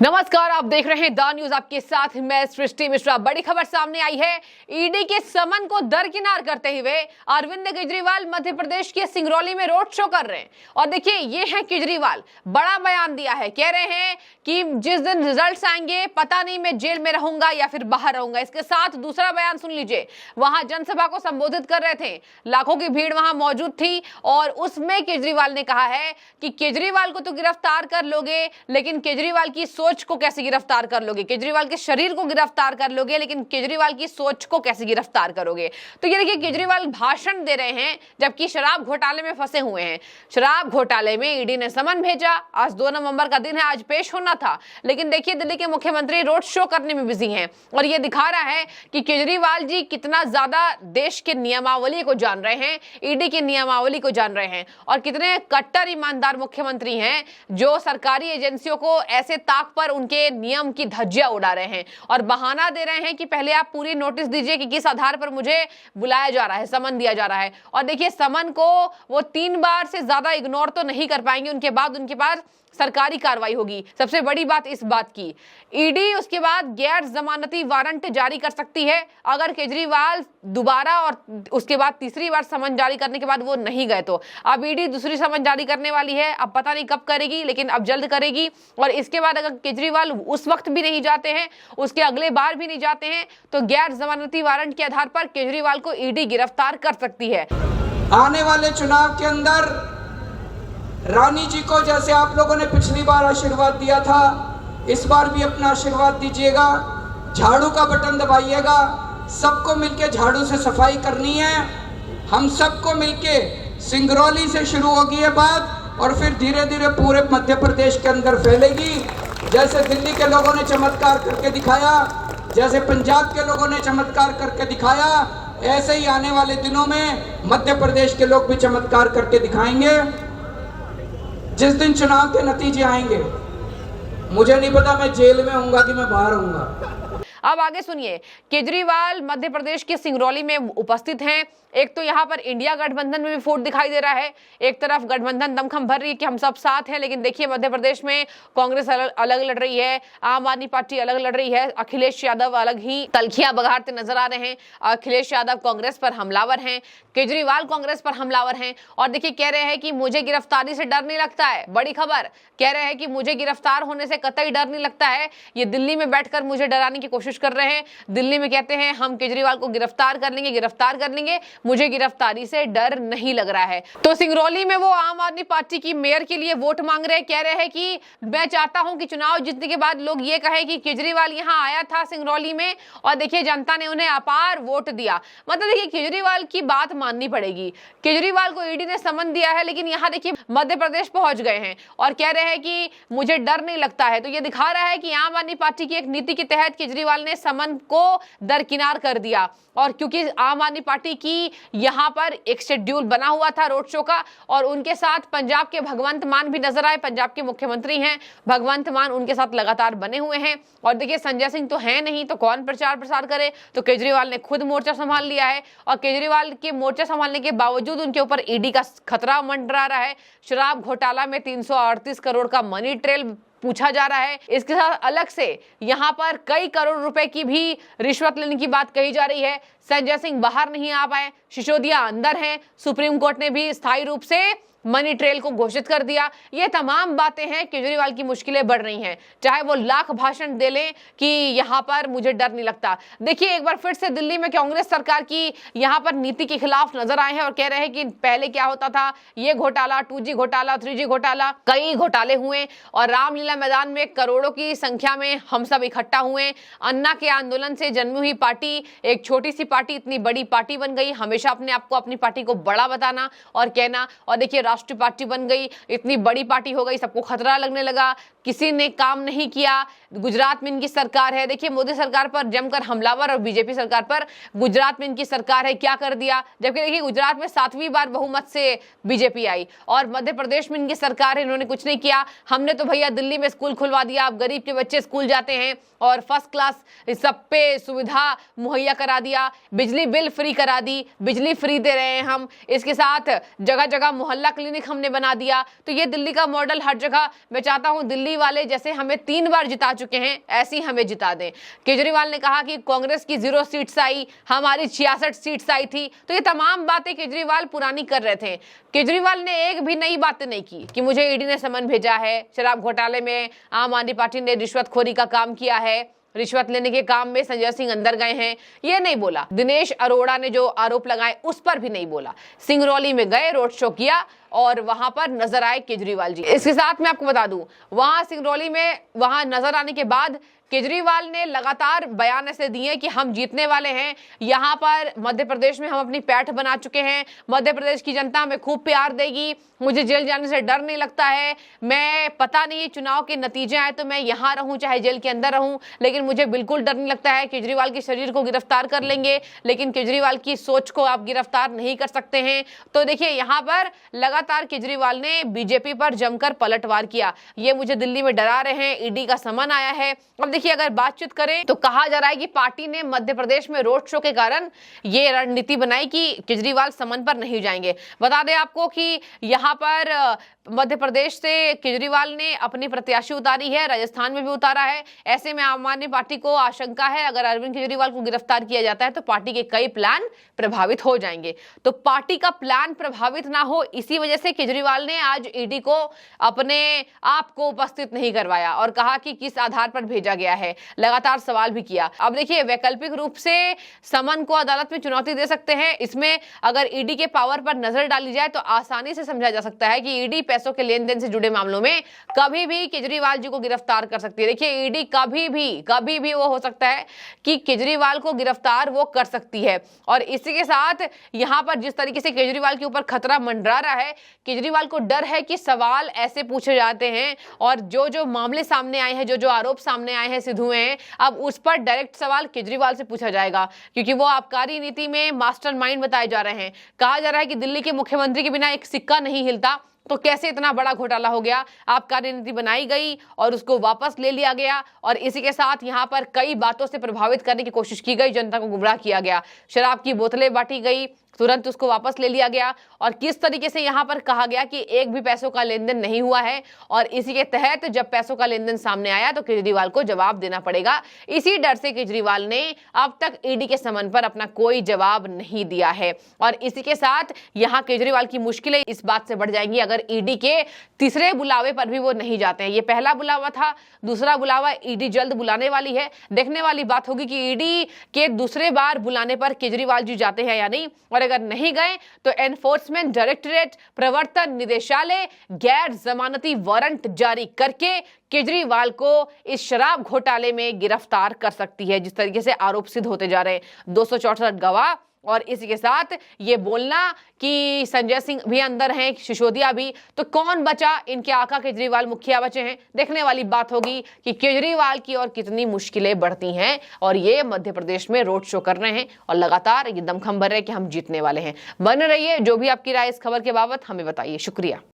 नमस्कार, आप देख रहे हैं द न्यूज। आपके साथ मैं सृष्टि मिश्रा। बड़ी खबर सामने आई है। ईडी के समन को दरकिनार करते हुए अरविंद केजरीवाल मध्य प्रदेश के सिंगरौली में रोड शो कर रहे हैं। और देखिए, ये है केजरीवाल, बड़ा बयान दिया है। कह रहे हैं कि जिस दिन रिजल्ट्स आएंगे पता नहीं मैं जेल में रहूंगा या फिर बाहर रहूंगा। इसके साथ दूसरा बयान सुन लीजिए। वहां जनसभा को संबोधित कर रहे थे, लाखों की भीड़ वहां मौजूद थी और उसमें केजरीवाल ने कहा है कि केजरीवाल को तो गिरफ्तार कर लोगे, लेकिन केजरीवाल की सोच को कैसे गिरफ्तार कर लोगे? केजरीवाल के शरीर को गिरफ्तार कर लोगे, लेकिन केजरीवाल की सोच को कैसे गिरफ्तार करोगे? तो ये देखिए, केजरीवाल भाषण दे रहे हैं जबकि शराब घोटाले में फंसे हुए हैं। शराब घोटाले में ईडी ने समन भेजा। आज 2 नवंबर का दिन है, आज पेश होना था, लेकिन देखिए दिल्ली के मुख्यमंत्री रोड शो करने में बिजी हैं और ये दिखा रहा है कि केजरीवाल जी कितना ज्यादा देश के नियमावली को जान रहे हैं, ईडी की नियमावली को जान रहे हैं और कितने कट्टर ईमानदार मुख्यमंत्री हैं जो सरकारी एजेंसियों को ऐसे ताक पर उनके नियम की धज्जियां उड़ा रहे हैं और बहाना दे रहे हैं कि पहले आप पूरी नोटिस दीजिए कि किस आधार पर मुझे बुलाया जा रहा है, समन दिया जा रहा है। और देखिए, समन को वो 3 बार से ज्यादा इग्नोर तो नहीं कर पाएंगे, उनके बाद उनके पास सरकारी कार्रवाई होगी। सबसे बड़ी बात इस बात की, ईडी उसके बाद गैर जमानती वारंट जारी कर सकती है अगर केजरीवाल दोबारा और उसके बाद तीसरी बार समन जारी करने के बाद वो नहीं गए तो। अब ईडी दूसरी समन जारी करने वाली है, अब पता नहीं कब करेगी, लेकिन अब जल्द करेगी। और इसके बाद अगर केजरीवाल उस वक्त भी नहीं जाते हैं, उसके अगले बार भी नहीं जाते हैं, तो गैर जमानती वारंट के आधार पर केजरीवाल को ईडी गिरफ्तार कर सकती है। आने वाले चुनाव के अंदर रानी जी को जैसे आप लोगों ने पिछली बार आशीर्वाद दिया था, इस बार भी अपना आशीर्वाद दीजिएगा। झाड़ू का बटन दबाइएगा, सबको मिलके झाड़ू से सफाई करनी है। हम सबको मिलके, सिंगरौली से शुरू होगी ये बात और फिर धीरे धीरे पूरे मध्य प्रदेश के अंदर फैलेगी। जैसे दिल्ली के लोगों ने चमत्कार करके दिखाया, जैसे पंजाब के लोगों ने चमत्कार करके दिखाया, ऐसे ही आने वाले दिनों में मध्य प्रदेश के लोग भी चमत्कार करके दिखाएंगे। जिस दिन चुनाव के नतीजे आएंगे, मुझे नहीं पता मैं जेल में होऊंगा कि मैं बाहर होऊंगा। अब आगे सुनिए, केजरीवाल मध्य प्रदेश के सिंगरौली में उपस्थित हैं। एक तो यहाँ पर इंडिया गठबंधन में भी फूट दिखाई दे रहा है। एक तरफ गठबंधन दमखम भर रही है कि हम सब साथ हैं, लेकिन देखिए मध्य प्रदेश में कांग्रेस अलग लड़ रही है, आम आदमी पार्टी अलग लड़ रही है, अखिलेश यादव अलग ही तलखियां बघारते नजर आ रहे हैं। अखिलेश यादव कांग्रेस पर हमलावर हैं, केजरीवाल कांग्रेस पर हमलावर हैं और देखिए कह रहे हैं कि मुझे गिरफ्तारी से डर नहीं लगता है। बड़ी खबर, कह रहे हैं कि मुझे गिरफ्तार होने से कतई डर नहीं लगता है। ये दिल्ली में बैठकर मुझे डराने की कोशिश कर रहे हैं। दिल्ली में कहते हैं हम केजरीवाल को गिरफ्तार कर लेंगे, मुझे गिरफ्तारी से डर नहीं लग रहा है। तो सिंगरौली में वो आम आदमी पार्टी की मेयर के लिए वोट मांग रहे हैं। कह रहे हैं कि मैं चाहता हूं कि चुनाव जीतने के बाद लोग ये कहे कि केजरीवाल यहां आया था सिंगरौली में और देखिए जनता ने उन्हें अपार वोट दिया। मतलब देखिए, केजरीवाल की बात माननी पड़ेगी। केजरीवाल को ईडी ने समन दिया है, लेकिन यहां देखिए मध्य प्रदेश पहुंच गए हैं और कह रहे हैं कि मुझे डर नहीं लगता है। तो ये दिखा रहा है कि आम आदमी पार्टी की एक नीति के तहत केजरीवाल ने समन को दरकिनार कर दिया। और क्योंकि आम आदमी पार्टी की यहां पर एक शेड्यूल बना हुआ था रोड शो का और उनके साथ पंजाब के भगवंत मान भी नजर आए। पंजाब के मुख्यमंत्री हैं भगवंत मान, उनके साथ लगातार बने हुए हैं। और देखिए, संजय सिंह तो है नहीं, तो कौन प्रचार प्रसार करे? तो केजरीवाल ने खुद मोर्चा संभाल लिया है और केजरीवाल के मोर्चा संभालने के बावजूद उनके ऊपर ईडी का खतरा मंडरा रहा है। शराब घोटाला में 338 करोड़ का मनी ट्रेल पूछा जा रहा है। इसके साथ अलग से यहाँ पर कई करोड़ रुपए की भी रिश्वत लेने की बात कही जा रही है। संजय सिंह बाहर नहीं आ पाए, सिसोदिया अंदर हैं। सुप्रीम कोर्ट ने भी स्थायी रूप से मनी ट्रेल को घोषित कर दिया। ये तमाम बातें हैं, केजरीवाल की मुश्किलें बढ़ रही हैं, चाहे वो लाख भाषण दे लें कि यहाँ पर मुझे डर नहीं लगता। देखिए, एक बार फिर से दिल्ली में कांग्रेस सरकार की यहाँ पर नीति के खिलाफ नजर आए हैं और कह रहे हैं कि पहले क्या होता था, ये घोटाला, 2G घोटाला, 3G घोटाला, कई घोटाले हुए और रामलीला मैदान में करोड़ों की संख्या में हम सब इकट्ठा हुए। अन्ना के आंदोलन से जन्मी हुई पार्टी, एक छोटी सी पार्टी इतनी बड़ी पार्टी बन गई। हमेशा अपने आप को, अपनी पार्टी को बड़ा बताना और कहना, और देखिए राष्ट्रीय पार्टी बन गई, इतनी बड़ी पार्टी हो गई, सबको खतरा लगने लगा, किसी ने काम नहीं किया। गुजरात में इनकी सरकार है, देखिए मोदी सरकार पर जमकर हमलावर और बीजेपी सरकार पर गुजरात में इनकी सरकार है, क्या कर दिया। जबकि देखिए गुजरात में 7वीं बार बहुमत से बीजेपी आई और मध्य प्रदेश में इनकी सरकार है, इन्होंने कुछ नहीं किया। हमने तो भैया दिल्ली में स्कूल खुलवा दिया, अब गरीब के बच्चे स्कूल जाते हैं और फर्स्ट क्लास सब पे सुविधा मुहैया करा दिया, बिजली बिल फ्री करा दी, बिजली फ्री दे रहे हैं हम। इसके साथ जगह जगह मोहल्ला क्लिनिक हमने बना दिया। तो ये दिल्ली का मॉडल हर जगह, मैं चाहता हूं दिल्ली वाले जैसे हमें 3 बार जिता चुके हैं ऐसे ही हमें जिता दें। केजरीवाल ने कहा कि कांग्रेस की 0 सीट्स आई, हमारी 66 सीट्स आई थी। तो ये तमाम बातें केजरीवाल पुरानी कर रहे थे। केजरीवाल ने एक भी नई बातें नहीं की कि मुझे ईडी ने समन भेजा है, शराब घोटाले में आम आदमी पार्टी ने रिश्वतखोरी का काम किया है, रिश्वत लेने के काम में संजय सिंह अंदर गए हैं, ये नहीं बोला। दिनेश अरोड़ा ने जो आरोप लगाए उस पर भी नहीं बोला। सिंगरौली में गए, रोड शो किया और वहां पर नजर आए केजरीवाल जी। इसके साथ मैं आपको बता दूं, वहां सिंगरौली में वहां नजर आने के बाद केजरीवाल ने लगातार बयान ऐसे दिए कि हम जीतने वाले हैं, यहाँ पर मध्य प्रदेश में हम अपनी पैठ बना चुके हैं, मध्य प्रदेश की जनता हमें खूब प्यार देगी, मुझे जेल जाने से डर नहीं लगता है, मैं पता नहीं चुनाव के नतीजे आए तो मैं यहाँ रहूं चाहे जेल के अंदर रहूं, लेकिन मुझे बिल्कुल डर नहीं लगता है। केजरीवाल के शरीर को गिरफ्तार कर लेंगे लेकिन केजरीवाल की सोच को आप गिरफ्तार नहीं कर सकते हैं। तो देखिए यहाँ पर लगातार केजरीवाल ने बीजेपी पर जमकर पलटवार किया। ये मुझे दिल्ली में डरा रहे हैं, ईडी का समन आया है। अब देखिए अगर बातचीत करें तो कहा जा रहा है कि पार्टी ने मध्य प्रदेश में रोड शो के कारण ये रणनीति बनाई कि केजरीवाल समन पर नहीं जाएंगे। बता दें आपको कि यहाँ पर मध्य प्रदेश से केजरीवाल ने अपनी प्रत्याशी उतारी है, राजस्थान में भी उतारा है। ऐसे में आम आदमी पार्टी को आशंका है अगर अरविंद केजरीवाल को गिरफ्तार किया जाता है तो पार्टी के कई प्लान प्रभावित हो जाएंगे। तो पार्टी का प्लान प्रभावित ना हो इसी वजह से केजरीवाल ने आज ईडी को अपने आप को उपस्थित नहीं करवाया और कहा कि किस आधार पर भेजा गया है, लगातार सवाल भी किया। अब देखिए वैकल्पिक रूप से समन को अदालत में चुनौती दे सकते हैं। इसमें अगर ईडी के पावर पर नजर डाली जाए तो आसानी से समझा जा सकता है कि ईडी पैसों के लेन देन से जुड़े मामलों में कभी भी केजरीवाल जी को गिरफ्तार कर सकती है। देखिए ईडी कभी भी वो हो सकता है कि केजरीवाल को गिरफ्तार वो कर सकती है। और इसी के साथ यहां पर जिस तरीके से केजरीवाल के ऊपर खतरा मंडरा रहा है, केजरीवाल को डर है कि सवाल ऐसे पूछे जाते हैं और जो मामले सामने आए हैं, जो आरोप सामने आए हैं सिद्धू में, अब उस पर डायरेक्ट सवाल केजरीवाल से पूछा जाएगा क्योंकि वो आबकारी नीति में मास्टरमाइंड बताए जा रहे हैं। कहा जा रहा है कि दिल्ली के मुख्यमंत्री के बिना एक सिक्का नहीं हिलता, तो कैसे इतना बड़ा घोटाला हो गया। आबकारी नीति बनाई गई और उसको वापस ले लिया गया और इसी के साथ यहाँ पर कई बातों से प्रभावित करने की कोशिश की गई, जनता को गुमराह किया गया, शराब की बोतलें बांटी गई, तुरंत उसको वापस ले लिया गया और किस तरीके से यहाँ पर कहा गया कि एक भी पैसों का लेन देन नहीं हुआ है। और इसी के तहत जब पैसों का लेन देन सामने आया तो केजरीवाल को जवाब देना पड़ेगा। इसी डर से केजरीवाल ने अब तक ईडी के समन पर अपना कोई जवाब नहीं दिया है और इसी के साथ यहाँ केजरीवाल की मुश्किलें इस बात से बढ़ जाएंगी अगर ईडी के तीसरे बुलावे पर भी वो नहीं जाते हैं। ये पहला बुलावा था, दूसरा बुलावा ईडी जल्द बुलाने वाली है। देखने वाली बात होगी कि ईडी के दूसरे बार बुलाने पर केजरीवाल जी जाते हैं या नहीं, और अगर नहीं गए तो एनफोर्समेंट डायरेक्टरेट, प्रवर्तन निदेशालय गैर जमानती वारंट जारी करके केजरीवाल को इस शराब घोटाले में गिरफ्तार कर सकती है। जिस तरीके से आरोप सिद्ध होते जा रहे हैं, 264 गवाह और इसी के साथ ये बोलना कि संजय सिंह भी अंदर हैं, सिसोदिया भी, तो कौन बचा? इनके आका केजरीवाल मुखिया बचे हैं। देखने वाली बात होगी कि केजरीवाल की और कितनी मुश्किलें बढ़ती हैं और ये मध्य प्रदेश में रोड शो कर रहे हैं और लगातार ये दमखम भर रहे हैं कि हम जीतने वाले हैं। बने रहिए, जो भी आपकी राय इस खबर के बाबत हमें बताइए। शुक्रिया।